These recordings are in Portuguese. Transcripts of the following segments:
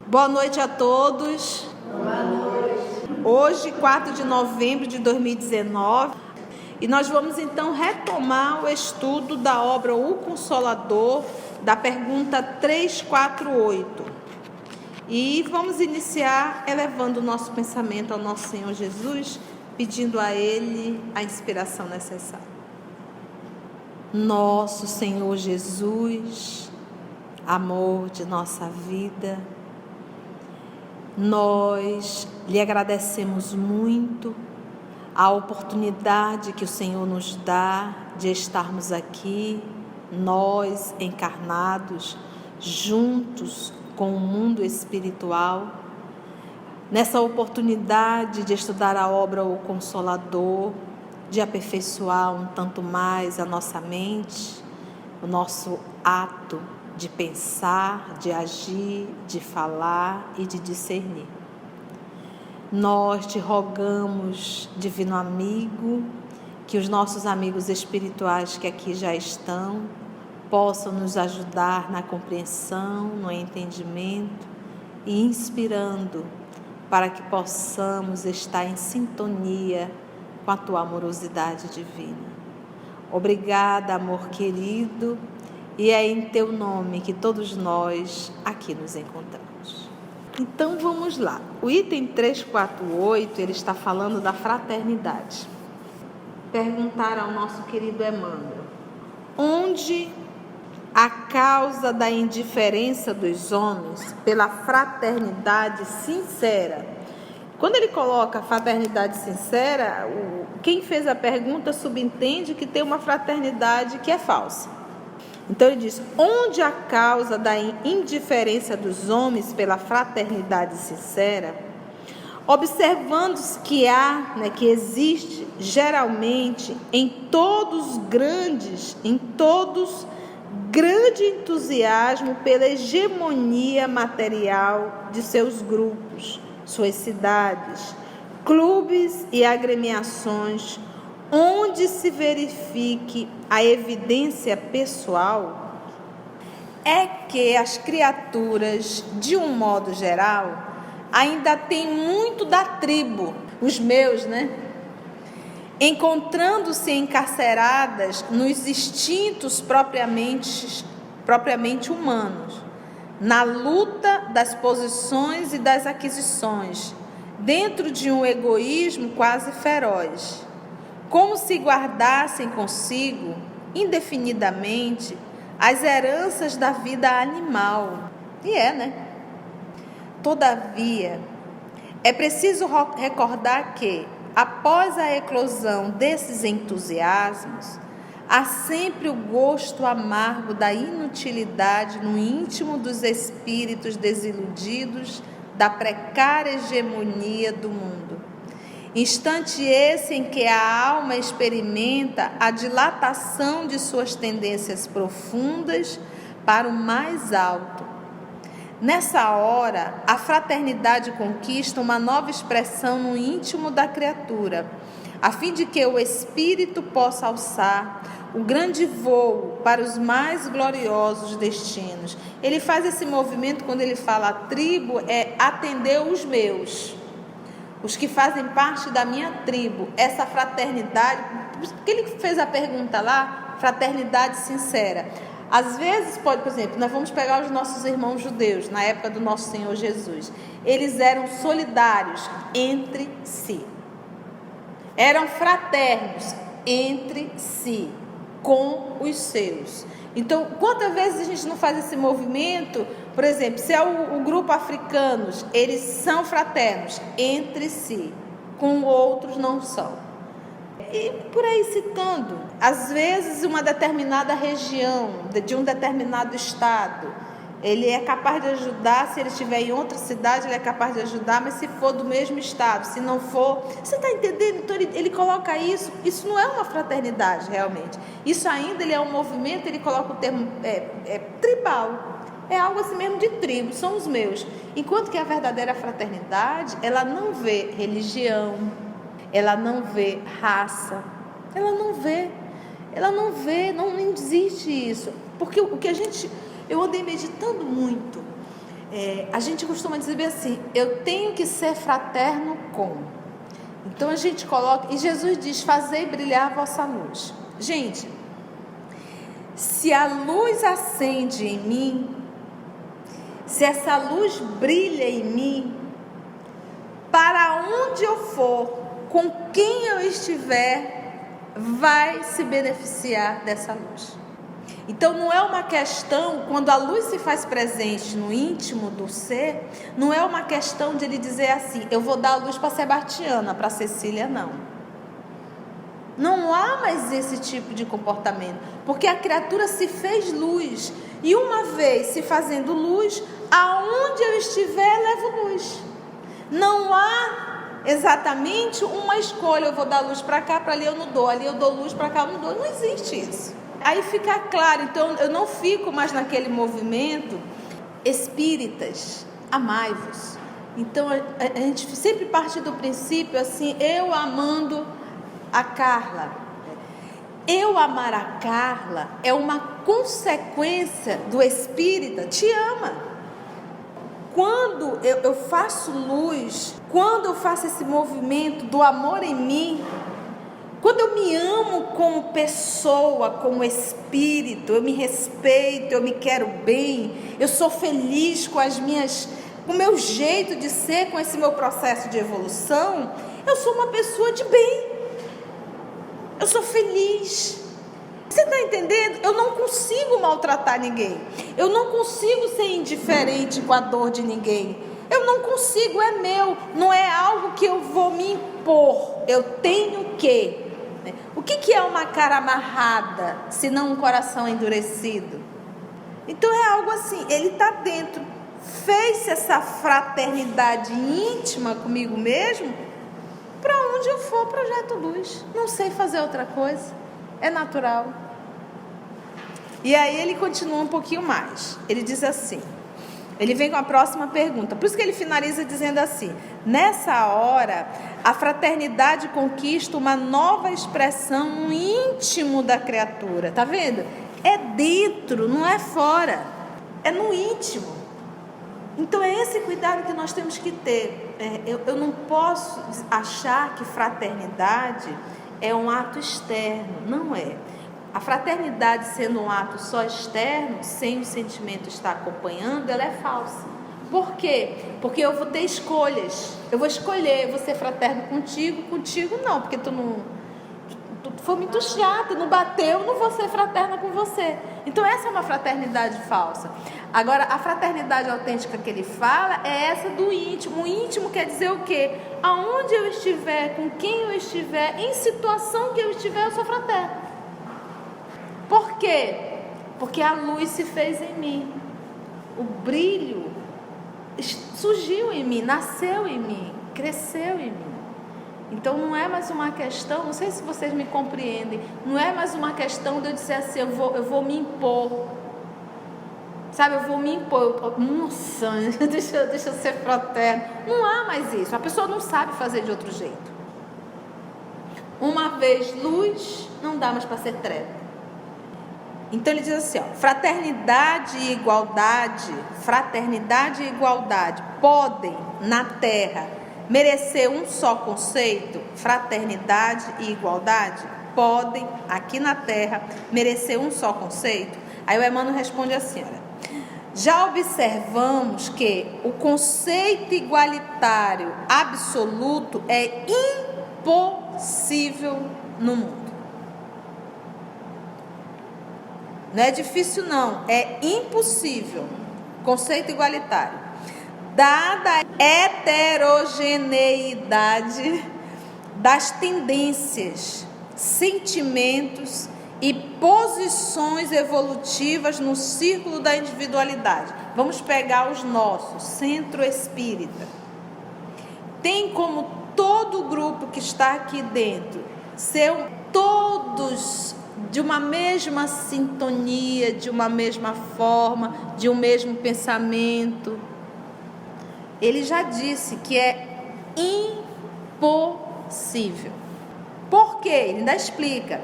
Boa noite a todos. Boa noite. Hoje, 4 de novembro de 2019, e nós vamos então retomar o estudo da obra O Consolador, da pergunta 348. E vamos iniciar elevando o nosso pensamento ao nosso Senhor Jesus, pedindo a Ele a inspiração necessária. Nosso Senhor Jesus, amor de nossa vida, nós lhe agradecemos muito a oportunidade que o Senhor nos dá de estarmos aqui, nós encarnados, juntos com o mundo espiritual, nessa oportunidade de estudar a obra O Consolador, de aperfeiçoar um tanto mais a nossa mente, o nosso ato de pensar, de agir, de falar e de discernir. Nós te rogamos, divino amigo, que os nossos amigos espirituais que aqui já estão possam nos ajudar na compreensão, no entendimento e inspirando para que possamos estar em sintonia com a tua amorosidade divina. Obrigada, amor querido, e é em teu nome que todos nós aqui nos encontramos. Então vamos lá. O item 348, ele está falando da fraternidade. Perguntar ao nosso querido Emmanuel: onde a causa da indiferença dos homens pela fraternidade sincera? Quando ele coloca fraternidade sincera, quem fez a pergunta subentende que tem uma fraternidade que é falsa. Então ele diz: onde a causa da indiferença dos homens pela fraternidade sincera, observando-se que que existe geralmente em todos grande entusiasmo pela hegemonia material de seus grupos, suas cidades, clubes e agremiações, onde se verifique a evidência pessoal, é que as criaturas, de um modo geral, ainda têm muito da tribo, os meus, encontrando-se encarceradas nos instintos propriamente humanos, na luta das posições e das aquisições, dentro de um egoísmo quase feroz, como se guardassem consigo, indefinidamente, as heranças da vida animal. E Todavia, é preciso recordar que, após a eclosão desses entusiasmos, há sempre o gosto amargo da inutilidade no íntimo dos espíritos desiludidos da precária hegemonia do mundo. Instante esse em que a alma experimenta a dilatação de suas tendências profundas para o mais alto. Nessa hora, a fraternidade conquista uma nova expressão no íntimo da criatura, a fim de que o espírito possa alçar o grande voo para os mais gloriosos destinos. Ele faz esse movimento quando ele fala a tribo, é atender os meus, os que fazem parte da minha tribo, essa fraternidade. Porque ele fez a pergunta lá, fraternidade sincera. Às vezes pode, por exemplo, nós vamos pegar os nossos irmãos judeus, na época do nosso Senhor Jesus. Eles eram solidários entre si. Eram fraternos entre si, com os seus. Então, quantas vezes a gente não faz esse movimento? Por exemplo, se é o grupo africanos, eles são fraternos entre si, com outros não são. E por aí citando, às vezes uma determinada região, de um determinado estado, ele é capaz de ajudar, se ele estiver em outra cidade, ele é capaz de ajudar, mas se for do mesmo estado, se não for, você está entendendo? Então ele coloca isso não é uma fraternidade realmente, isso ainda ele é um movimento, ele coloca o termo tribal, é algo assim mesmo de tribo, são os meus, enquanto que a verdadeira fraternidade, ela não vê religião, ela não vê raça, ela não vê, não existe isso, porque o que eu andei meditando muito, A gente costuma dizer assim, eu tenho que ser fraterno com. Então a gente coloca, e Jesus diz, fazei brilhar a vossa luz. Gente, se a luz acende em mim, se essa luz brilha em mim, para onde eu for, com quem eu estiver, vai se beneficiar dessa luz. Então não é uma questão, quando a luz se faz presente no íntimo do ser, não é uma questão de ele dizer assim, eu vou dar a luz para Sebastiana, para Cecília, não. Não há mais esse tipo de comportamento, porque a criatura se fez luz, e uma vez se fazendo luz, aonde eu estiver, levo luz. Não há exatamente uma escolha, eu vou dar luz para cá, para ali eu não dou, ali eu dou luz, para cá eu não dou, não existe isso. Aí fica claro, então eu não fico mais naquele movimento, espíritas, amai-vos. Então a gente sempre parte do princípio assim, eu amando a Carla. Eu amar a Carla é uma consequência do espírita, te ama. Quando eu faço luz, quando eu faço esse movimento do amor em mim, quando eu me amo como pessoa, como espírito, eu me respeito, eu me quero bem, eu sou feliz com o meu jeito de ser, com esse meu processo de evolução, eu sou uma pessoa de bem, eu sou feliz. Você está entendendo? Eu não consigo maltratar ninguém, eu não consigo ser indiferente com a dor de ninguém, eu não consigo, é meu, não é algo que eu vou me impor, eu tenho que. O que é uma cara amarrada, se não um coração endurecido? Então é algo assim, ele está dentro, fez essa fraternidade íntima comigo mesmo, para onde eu for, projeto luz, não sei fazer outra coisa, é natural. E aí ele continua um pouquinho mais, ele diz assim, ele vem com a próxima pergunta, por isso que ele finaliza dizendo assim, nessa hora, a fraternidade conquista uma nova expressão no íntimo da criatura, tá vendo? É dentro, não é fora, é no íntimo. Então é esse cuidado que nós temos que ter. Eu não posso achar que fraternidade é um ato externo, não é. A fraternidade sendo um ato só externo, sem o sentimento estar acompanhando, ela é falsa. Por quê? Porque eu vou ter escolhas. Eu vou escolher, eu vou ser fraterno contigo não, porque tu foi muito chato, não bateu, não vou ser fraterna com você. Então essa é uma fraternidade falsa. Agora, a fraternidade autêntica que ele fala é essa do íntimo. O íntimo quer dizer o quê? Aonde eu estiver, com quem eu estiver, em situação que eu estiver, eu sou fraterno. Por quê? Porque a luz se fez em mim. O brilho surgiu em mim, nasceu em mim, cresceu em mim. Então não é mais uma questão, não sei se vocês me compreendem, não é mais uma questão de eu dizer assim, eu vou me impor. Sabe, eu vou me impor. Nossa, deixa eu ser fraterno. Não há mais isso, a pessoa não sabe fazer de outro jeito. Uma vez luz, não dá mais para ser treva. Então ele diz assim, fraternidade e igualdade podem na Terra merecer um só conceito? Fraternidade e igualdade podem aqui na Terra merecer um só conceito? Aí o Emmanuel responde assim, já observamos que o conceito igualitário absoluto é impossível no mundo. Não é difícil não, é impossível. Conceito igualitário. Dada a heterogeneidade das tendências, sentimentos e posições evolutivas no círculo da individualidade. Vamos pegar os nossos, centro espírita. Tem como todo o grupo que está aqui dentro ser todos de uma mesma sintonia, de uma mesma forma, de um mesmo pensamento. Ele já disse que é impossível. Por quê? Ele ainda explica.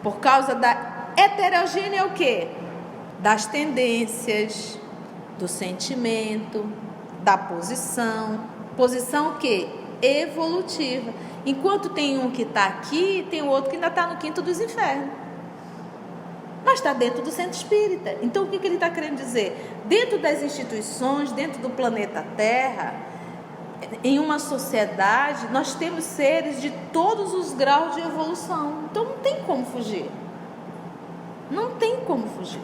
Por causa da heterogênea o quê? Das tendências, do sentimento, da posição. Posição o quê? Evolutiva. Enquanto tem um que está aqui, tem o outro que ainda está no quinto dos infernos. Mas está dentro do centro espírita. Então, o que ele está querendo dizer? Dentro das instituições, dentro do planeta Terra, em uma sociedade, nós temos seres de todos os graus de evolução. Então, não tem como fugir. Não tem como fugir.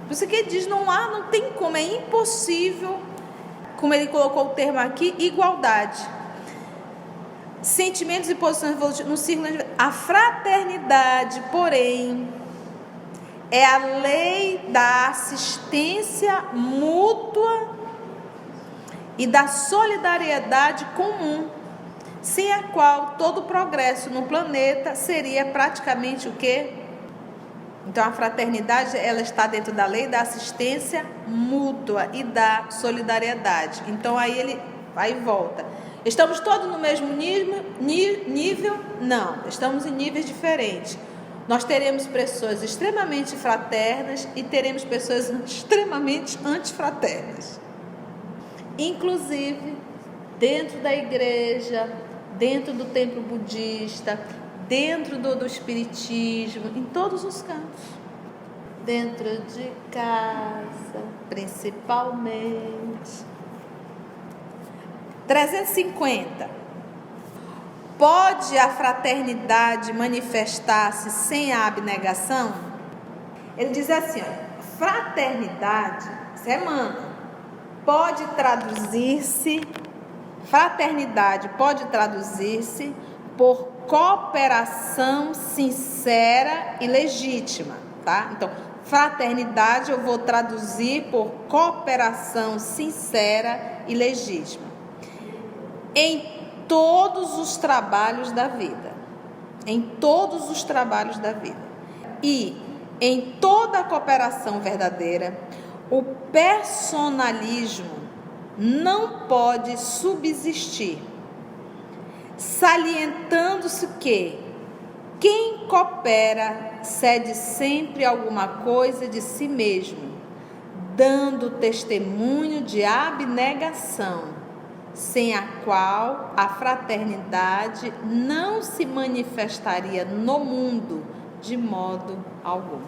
Por isso que ele diz, não tem como, é impossível, como ele colocou o termo aqui, igualdade. Sentimentos e posições evolutivas no círculo. A fraternidade, porém, é a lei da assistência mútua e da solidariedade comum, sem a qual todo progresso no planeta seria praticamente o quê? Então, a fraternidade, ela está dentro da lei da assistência mútua e da solidariedade. Então, aí ele vai e volta. Estamos todos no mesmo nível? Não, estamos em níveis diferentes. Nós teremos pessoas extremamente fraternas e teremos pessoas extremamente antifraternas. Inclusive, dentro da igreja, dentro do templo budista, dentro do espiritismo, em todos os campos. Dentro de casa, principalmente. 350. Pode a fraternidade manifestar-se sem a abnegação? Ele diz assim, fraternidade, isso é mano, fraternidade pode traduzir-se por cooperação sincera e legítima, tá? Então, fraternidade eu vou traduzir por cooperação sincera e legítima. Em todos os trabalhos da vida. Em todos os trabalhos da vida. E em toda a cooperação verdadeira, o personalismo não pode subsistir, salientando-se que quem coopera cede sempre alguma coisa de si mesmo, dando testemunho de abnegação, sem a qual a fraternidade não se manifestaria no mundo de modo algum.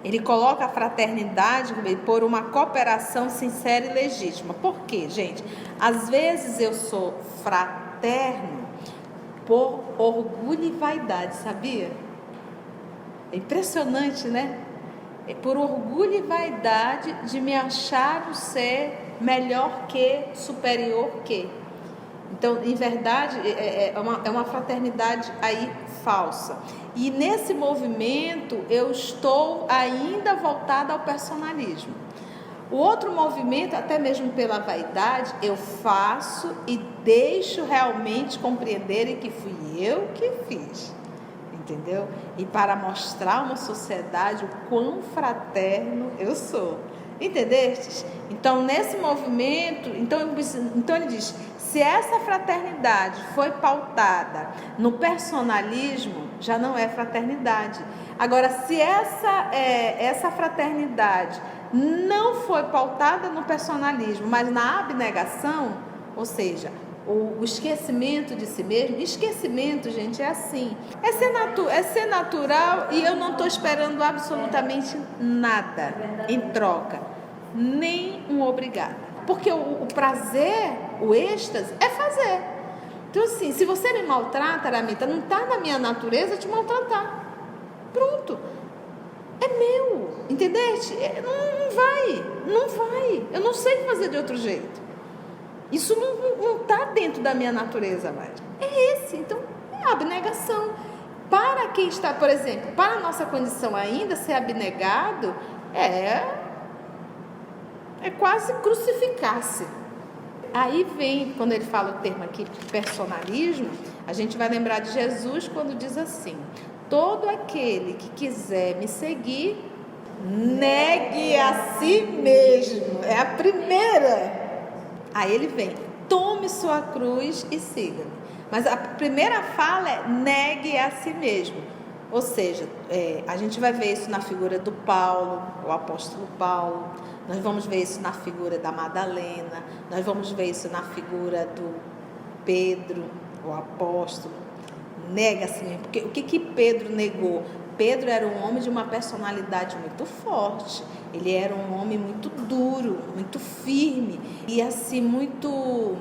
Ele coloca a fraternidade por uma cooperação sincera e legítima. Por quê, gente? Às vezes eu sou fraterno por orgulho e vaidade, sabia? É impressionante, né? É por orgulho e vaidade de me achar o ser melhor que, superior que. Então, em verdade, é uma fraternidade aí falsa. E nesse movimento, eu estou ainda voltada ao personalismo. O outro movimento, até mesmo pela vaidade, eu faço e deixo realmente compreenderem que fui eu que fiz. Entendeu? E para mostrar a uma sociedade o quão fraterno eu sou. Entendestes? Então, nesse movimento, então ele diz, se essa fraternidade foi pautada no personalismo, já não é fraternidade. Agora, se essa fraternidade não foi pautada no personalismo, mas na abnegação, ou seja, o esquecimento de si mesmo. Esquecimento, gente, é assim. É ser natural e eu não estou esperando absolutamente nada em troca. Nem um obrigado. Porque o prazer, o êxtase, é fazer. Então, assim, se você me maltrata, Aramita, não está na minha natureza te maltratar. Pronto. É meu. Entendeste? Não vai. Eu não sei fazer de outro jeito. Isso não está dentro da minha natureza mais. É esse. Então, é a abnegação. Para quem está, por exemplo, para a nossa condição ainda, ser abnegado é quase crucificar-se. Aí vem, quando ele fala o termo aqui, personalismo, a gente vai lembrar de Jesus quando diz assim: todo aquele que quiser me seguir, negue a si mesmo. É a primeira. Aí ele vem, tome sua cruz e siga-me. Mas a primeira fala é negue a si mesmo. Ou seja, a gente vai ver isso na figura do Paulo, o apóstolo Paulo, nós vamos ver isso na figura da Madalena, nós vamos ver isso na figura do Pedro, o apóstolo. Nega-se mesmo, porque o que Pedro negou? Pedro era um homem de uma personalidade muito forte, ele era um homem muito duro, muito firme e assim muito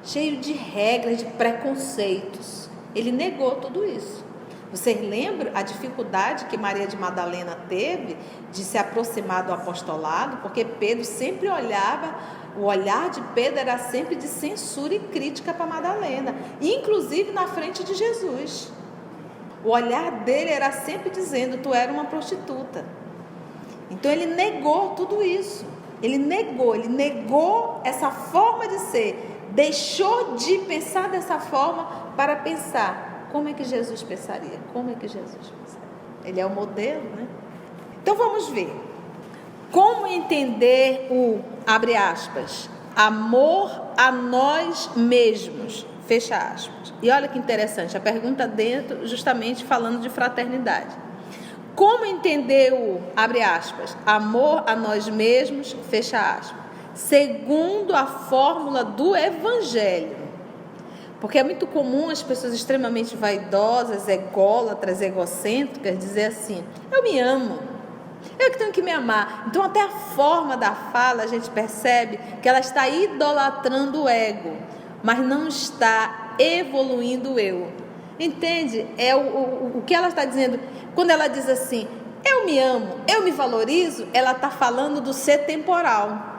cheio de regras, de preconceitos. Ele negou tudo isso. Vocês lembram a dificuldade que Maria de Madalena teve de se aproximar do apostolado? Porque Pedro sempre olhava, o olhar de Pedro era sempre de censura e crítica para Madalena, inclusive na frente de Jesus. O olhar dele era sempre dizendo: tu era uma prostituta. Então ele negou tudo isso. Ele negou essa forma de ser. Deixou de pensar dessa forma para pensar como é que Jesus pensaria. Como é que Jesus pensaria? Ele é o modelo, né? Então vamos ver. Como entender o, abre aspas, amor a nós mesmos, fecha aspas. E olha que interessante, a pergunta dentro, justamente falando de fraternidade. Como entender o, abre aspas, amor a nós mesmos, fecha aspas, segundo a fórmula do Evangelho? Porque é muito comum as pessoas extremamente vaidosas, ególatras, egocêntricas, dizer assim: eu me amo, eu que tenho que me amar. Então até a forma da fala a gente percebe que ela está idolatrando o ego, mas não está evoluindo o eu. Entende? É o que ela está dizendo. Quando ela diz assim, eu me amo, eu me valorizo, ela está falando do ser temporal.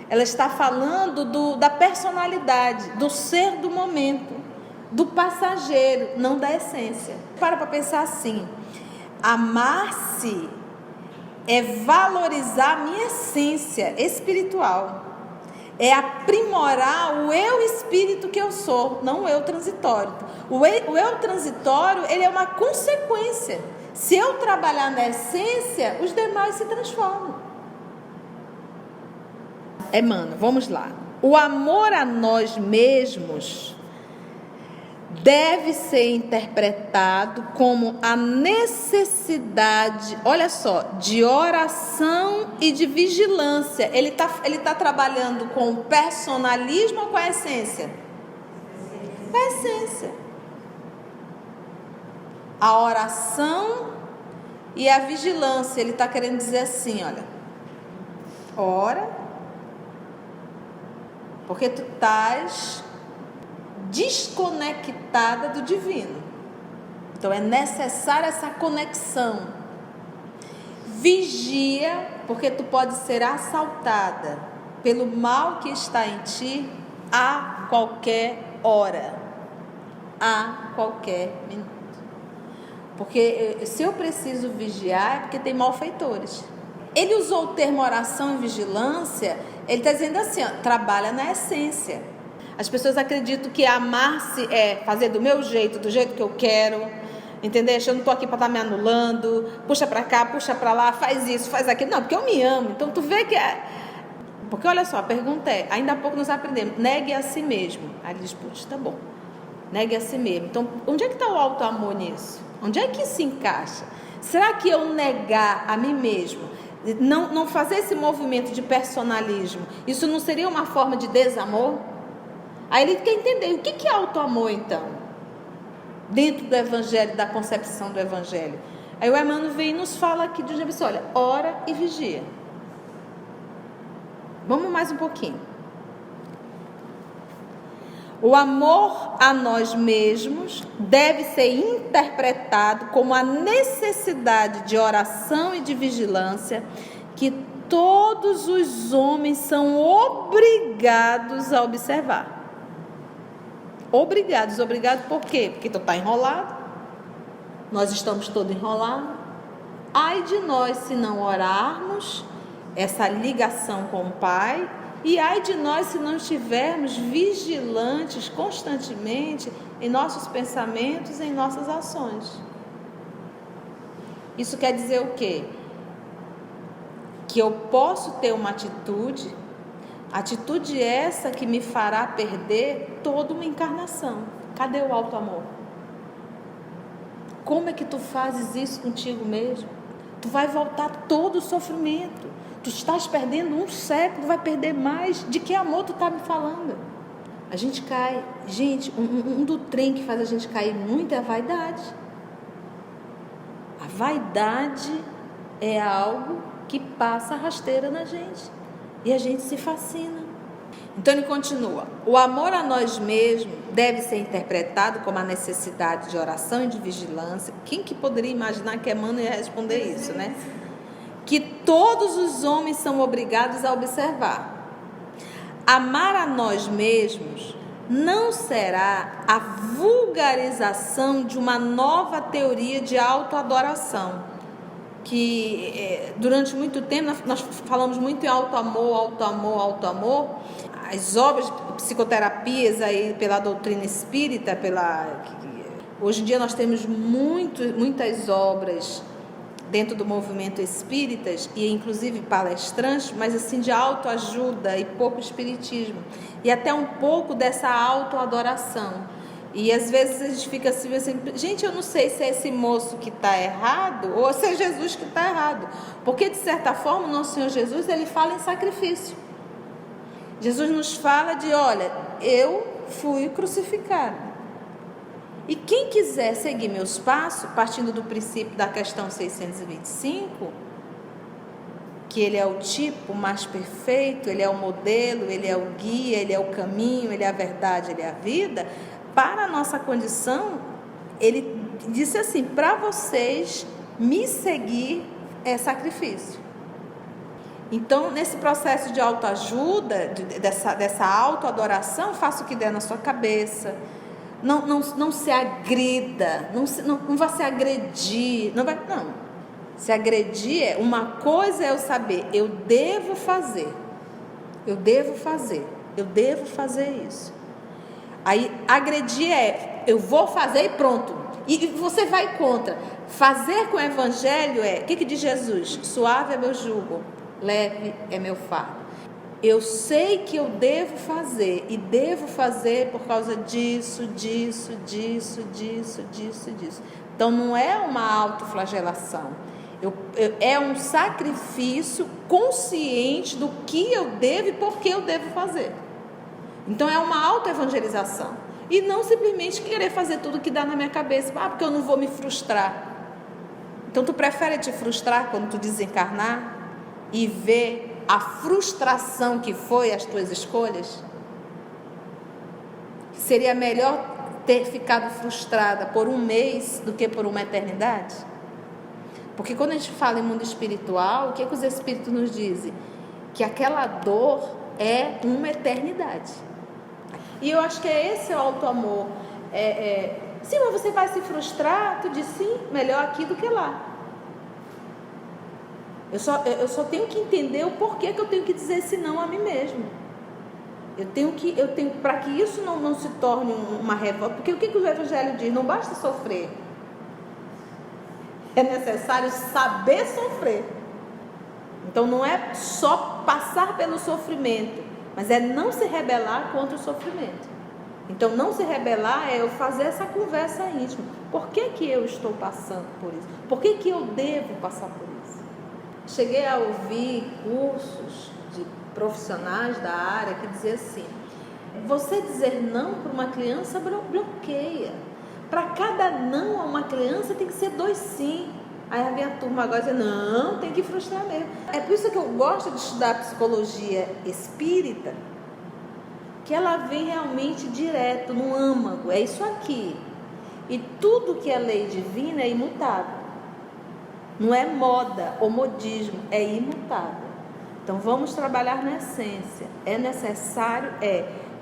Ela está falando da personalidade, do ser do momento, do passageiro, não da essência. Para pensar assim, amar-se é valorizar a minha essência espiritual, é aprimorar o eu espírito que eu sou, não o eu transitório. O eu transitório, ele é uma consequência. Se eu trabalhar na essência, os demais se transformam. Emmanuel, vamos lá. O amor a nós mesmos deve ser interpretado como a necessidade, olha só, de oração e de vigilância. Ele tá trabalhando com o personalismo ou com a essência? Com a essência. A oração e a vigilância. Ele está querendo dizer assim, olha, ora, porque tu estás desconectada do divino. Então é necessária essa conexão. Vigia, porque tu pode ser assaltada pelo mal que está em ti a qualquer hora, a qualquer minuto. Porque se eu preciso vigiar é porque tem malfeitores. Ele usou o termo oração e vigilância. Ele está dizendo assim, ó, trabalha na essência. As pessoas acreditam que amar-se é fazer do meu jeito, do jeito que eu quero, entendeu? Eu não estou aqui para estar me anulando, puxa para cá, puxa para lá, faz isso, faz aquilo. Não, porque eu me amo. Então tu vê que é... Porque olha só, a pergunta é, ainda há pouco nós aprendemos, negue a si mesmo. Aí ele diz, puxa, tá bom, negue a si mesmo. Então onde é que está o auto-amor nisso? Onde é que isso se encaixa? Será que eu negar a mim mesmo, não fazer esse movimento de personalismo, isso não seria uma forma de desamor? Aí ele quer entender o que é auto-amor então, dentro do Evangelho, da concepção do Evangelho. Aí o Emmanuel vem e nos fala aqui de um olha, ora e vigia. Vamos mais um pouquinho. O amor a nós mesmos deve ser interpretado como a necessidade de oração e de vigilância que todos os homens são obrigados a observar. Obrigados por quê? Porque tu está enrolado, nós estamos todos enrolados. Ai de nós se não orarmos essa ligação com o Pai, e ai de nós se não estivermos vigilantes constantemente em nossos pensamentos, em nossas ações. Isso quer dizer o quê? Que eu posso ter uma atitude essa que me fará perder toda uma encarnação. Cadê o auto-amor? como é que tu fazes isso contigo mesmo? Tu vai voltar todo o sofrimento. Tu estás perdendo um século, vai perder mais. De que amor tu está me falando? A gente cai. Gente, um do trem que faz a gente cair muito é a vaidade. A vaidade é algo que passa rasteira na gente. E a gente se fascina. Então ele continua: o amor a nós mesmos deve ser interpretado como a necessidade de oração e de vigilância. Quem que poderia imaginar que Emmanuel ia responder isso, né? Que todos os homens são obrigados a observar. Amar a nós mesmos não será a vulgarização de uma nova teoria de autoadoração, que durante muito tempo nós falamos muito em auto-amor. As obras de psicoterapias aí pela doutrina espírita, hoje em dia nós temos muitas obras dentro do movimento espíritas, e inclusive palestrantes, mas assim de autoajuda e pouco espiritismo, e até um pouco dessa autoadoração. E às vezes a gente fica assim, gente, eu não sei se é esse moço que está errado ou se é Jesus que está errado, porque de certa forma o nosso Senhor Jesus, ele fala em sacrifício. Jesus nos fala de, olha, eu fui crucificado. E quem quiser seguir meus passos, partindo do princípio da questão 625, que ele é o tipo mais perfeito, ele é o modelo, ele é o guia, ele é o caminho, ele é a verdade, ele é a vida, para a nossa condição, ele disse assim, para vocês me seguir é sacrifício. Então, nesse processo de autoajuda, dessa autoadoração, faça o que der na sua cabeça. Não se agrida, não vai se agredir, não. Se agredir uma coisa é eu saber, eu devo fazer isso. Aí agredir é, eu vou fazer e pronto. E você vai contra. Fazer com o evangelho é, o que diz Jesus? Suave é meu jugo, leve é meu fardo. Eu sei que eu devo fazer, e devo fazer por causa disso. Então não é uma autoflagelação, é um sacrifício consciente do que eu devo e por que eu devo fazer. Então é uma autoevangelização, e não simplesmente querer fazer tudo que dá na minha cabeça, porque eu não vou me frustrar. Então tu prefere te frustrar quando tu desencarnar e ver a frustração que foi as tuas escolhas? Seria melhor ter ficado frustrada por um mês do que por uma eternidade? Porque quando a gente fala em mundo espiritual, o que os espíritos nos dizem? Que aquela dor é uma eternidade. E eu acho que esse o auto-amor. Sim, mas você vai se frustrar? Tu diz sim, melhor aqui do que lá. Eu só tenho que entender o porquê que eu tenho que dizer esse não a mim mesmo. Para que isso não se torne uma revolta. Porque o que o Evangelho diz? Não basta sofrer. É necessário saber sofrer. Então não é só passar pelo sofrimento, mas é não se rebelar contra o sofrimento. Então não se rebelar é eu fazer essa conversa íntima. Por que eu estou passando por isso? Por que eu devo passar por isso? Cheguei a ouvir cursos de profissionais da área que diziam assim: você dizer não para uma criança bloqueia. Para cada não a uma criança tem que ser 2 sim. Aí a minha turma agora diz: não, tem que frustrar mesmo. É por isso que eu gosto de estudar psicologia espírita, que ela vem realmente direto no âmago. É isso aqui. E tudo que é lei divina é imutável. Não é moda ou modismo, é imutável. Então vamos trabalhar na essência. É necessário,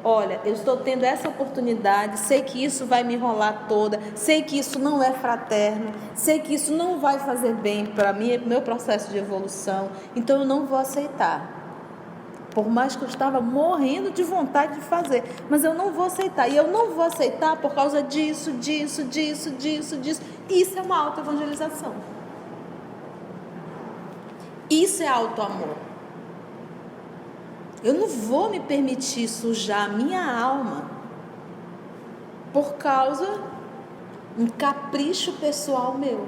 olha, eu estou tendo essa oportunidade, sei que isso vai me enrolar toda, sei que isso não é fraterno, sei que isso não vai fazer bem para mim, meu processo de evolução, então eu não vou aceitar. Por mais que eu estava morrendo de vontade de fazer, mas eu não vou aceitar. E eu não vou aceitar por causa disso. Isso é uma autoevangelização. Isso é auto-amor. Eu não vou me permitir sujar a minha alma por causa um capricho pessoal meu.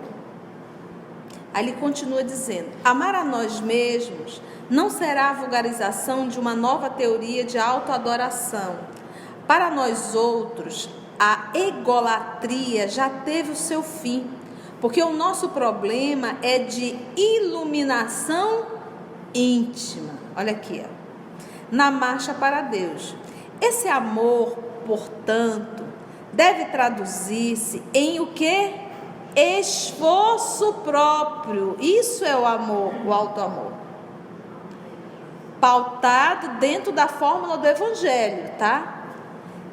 Aí ele continua dizendo: amar a nós mesmos não será a vulgarização de uma nova teoria de autoadoração. Para nós outros, a egolatria já teve o seu fim, porque o nosso problema é de iluminação íntima. Olha aqui, ó, na marcha para Deus. Esse amor, portanto, deve traduzir-se em o quê? Esforço próprio. Isso é o amor, o auto-amor. Pautado dentro da fórmula do Evangelho, tá?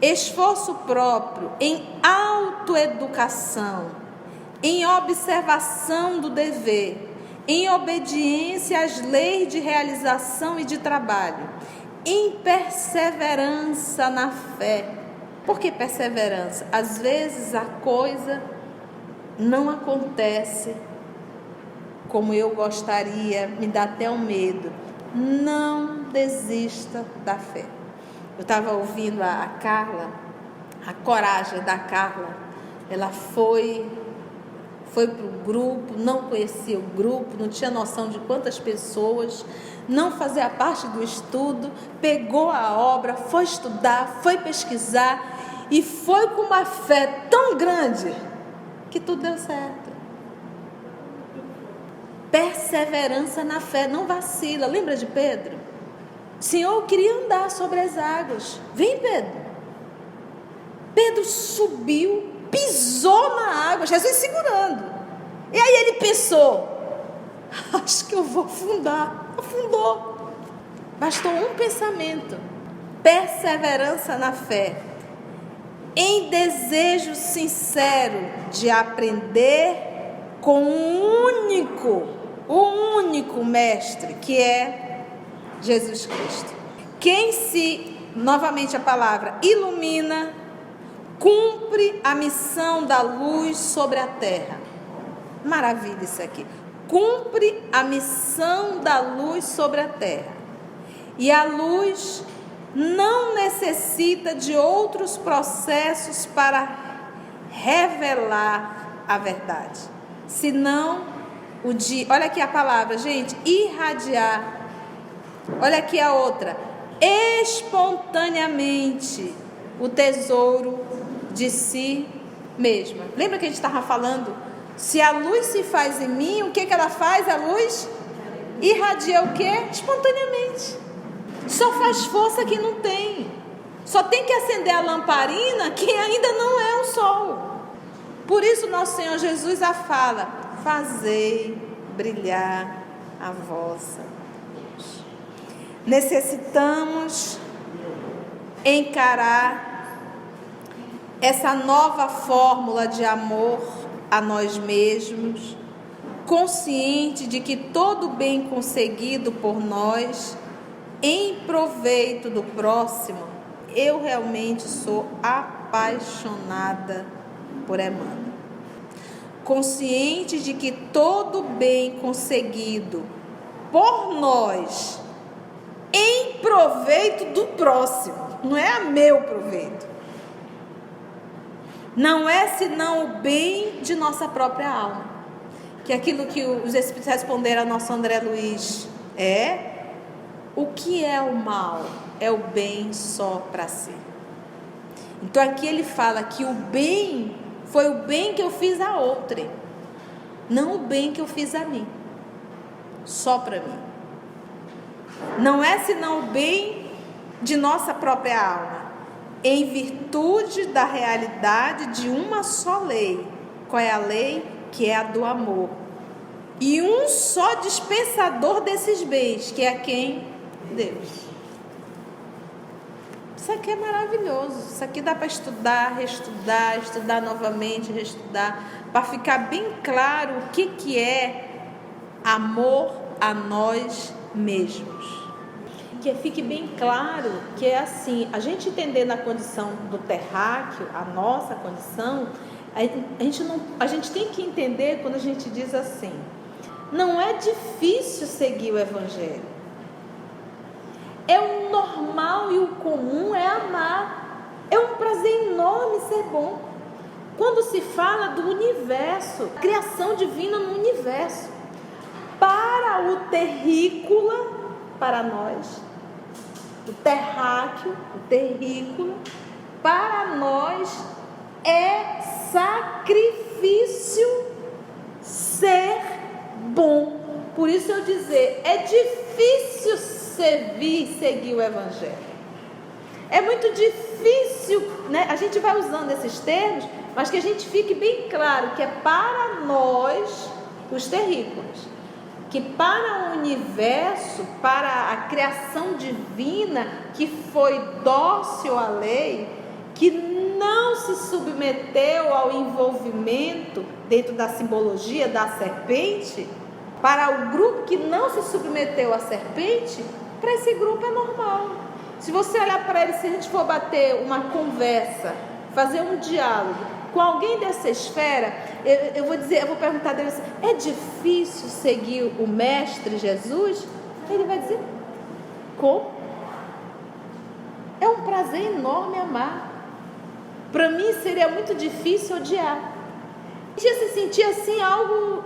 Esforço próprio em autoeducação, em observação do dever, em obediência às leis de realização e de trabalho, em perseverança na fé. Por que perseverança? Às vezes a coisa não acontece como eu gostaria, me dá até um medo. Não desista da fé. Eu estava ouvindo a Carla, a coragem da Carla. Ela foi para o grupo, não conhecia o grupo, não tinha noção de quantas pessoas, não fazia parte do estudo, pegou a obra, foi estudar, foi pesquisar e foi com uma fé tão grande que tudo deu certo. Perseverança na fé, não vacila. Lembra de Pedro? Senhor, eu queria andar sobre as águas. Vem, Pedro. Pedro subiu, pisou na água, Jesus segurando. E aí ele pensou: acho que eu vou afundar. Afundou. Bastou um pensamento. Perseverança na fé, em desejo sincero de aprender com o único mestre, que é Jesus Cristo. Quem se, novamente a palavra, ilumina, cumpre a missão da luz sobre a terra. Maravilha isso aqui. Cumpre a missão da luz sobre a terra. E a luz não necessita de outros processos para revelar a verdade, senão o de, olha aqui a palavra, gente, irradiar. Olha aqui a outra, espontaneamente o tesouro de si mesma. Lembra que a gente estava falando? Se a luz se faz em mim, o que ela faz? A luz irradia o quê? Espontaneamente. Só faz força quem não tem. Só tem que acender a lamparina quem ainda não é o sol. Por isso nosso Senhor Jesus a fala: fazei brilhar a vossa luz. Necessitamos encarar essa nova fórmula de amor a nós mesmos, consciente de que todo bem conseguido por nós em proveito do próximo, eu realmente sou apaixonada por Emmanuel. Consciente de que todo bem conseguido por nós em proveito do próximo, não é a meu proveito, não é senão o bem de nossa própria alma, que é aquilo que os Espíritos responderam ao nosso André Luiz, o que é o mal? É o bem só para si. Então aqui ele fala que o bem foi o bem que eu fiz a outrem, não o bem que eu fiz a mim, só para mim. Não é senão o bem de nossa própria alma, em virtude da realidade de uma só lei. Qual é a lei? Que é a do amor. E um só dispensador desses bens, que é quem? Deus. Isso aqui é maravilhoso. Isso aqui dá para estudar, reestudar, estudar novamente, reestudar, para ficar bem claro o que é amor a nós mesmos. Que fique bem claro que é assim, a gente entendendo a condição do terráqueo, a nossa condição, a gente tem que entender quando a gente diz assim: não é difícil seguir o Evangelho. É o normal e o comum é amar. É um prazer enorme ser bom. quando se fala do universo, criação divina no universo. Para o terrícola, para nós, o terráqueo, o terrícola, para nós é sacrifício ser bom. Por isso eu dizer, é difícil seguir o Evangelho. É muito difícil, né? A gente vai usando esses termos, mas que a gente fique bem claro que é para nós, os terrícolas, que para o universo, para a criação divina que foi dócil à lei, que não se submeteu ao envolvimento dentro da simbologia da serpente, para o grupo que não se submeteu à serpente, para esse grupo é normal. Se você olhar para ele, se a gente for bater uma conversa, fazer um diálogo com alguém dessa esfera, eu vou perguntar a Deus, é difícil seguir o Mestre Jesus? Ele vai dizer, como? É um prazer enorme amar. Para mim seria muito difícil odiar. Ia se sentir assim algo,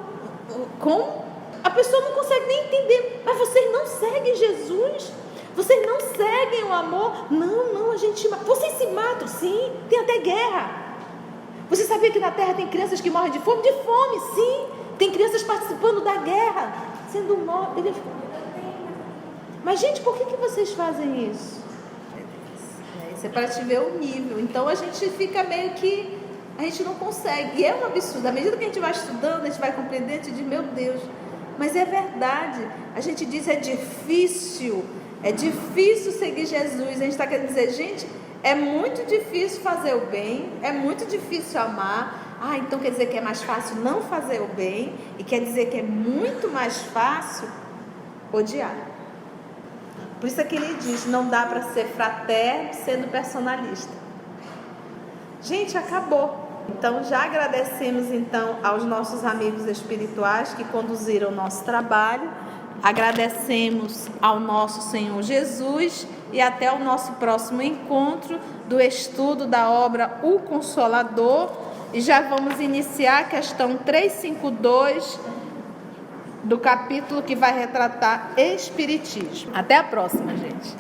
como? A pessoa não consegue nem entender, mas vocês não seguem Jesus? Vocês não seguem o amor? Não, a gente... Vocês se matam, sim, tem até guerra. Você sabia que na terra tem crianças que morrem de fome? De fome, sim. Tem crianças participando da guerra, sendo mortas. Mas, gente, por que vocês fazem isso? Isso é para te ver o nível. Então, a gente fica meio que... A gente não consegue. E é um absurdo. À medida que a gente vai estudando, a gente vai compreendendo, a gente diz, meu Deus. Mas é verdade. A gente diz, é difícil seguir Jesus. A gente está querendo dizer, gente, é muito difícil fazer o bem, é muito difícil amar. Então quer dizer que é mais fácil não fazer o bem, e quer dizer que é muito mais fácil odiar. Por isso é que ele diz, não dá para ser fraterno sendo personalista. Gente, acabou. Então já agradecemos então aos nossos amigos espirituais que conduziram o nosso trabalho. Agradecemos ao nosso Senhor Jesus e até o nosso próximo encontro do estudo da obra O Consolador. E já vamos iniciar a questão 352 do capítulo que vai retratar Espiritismo. Até a próxima, gente.